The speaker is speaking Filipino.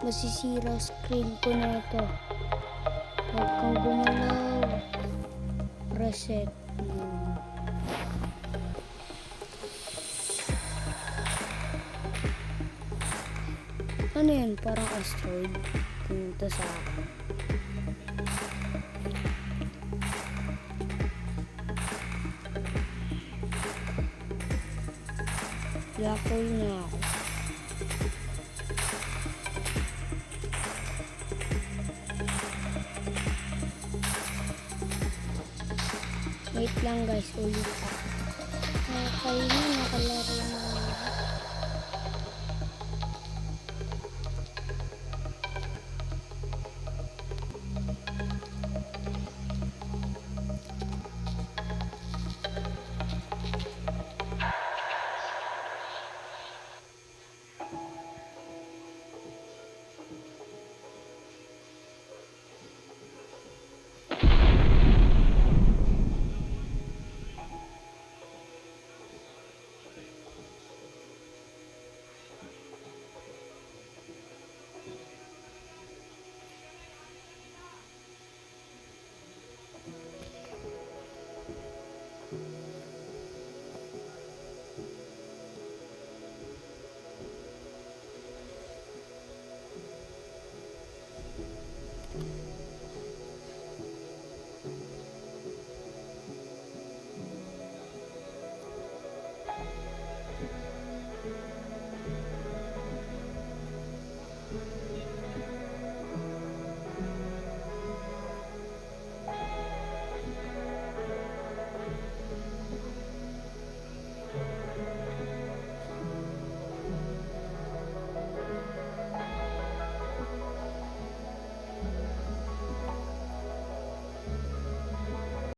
masisira screen ko na ito. Huwag kang gumalaw. Reset. Ano yan? Parang asteroid. Pumunta sa akin. Black hole na ako. Wait lang guys, ulit ako. Okay na, nakalaro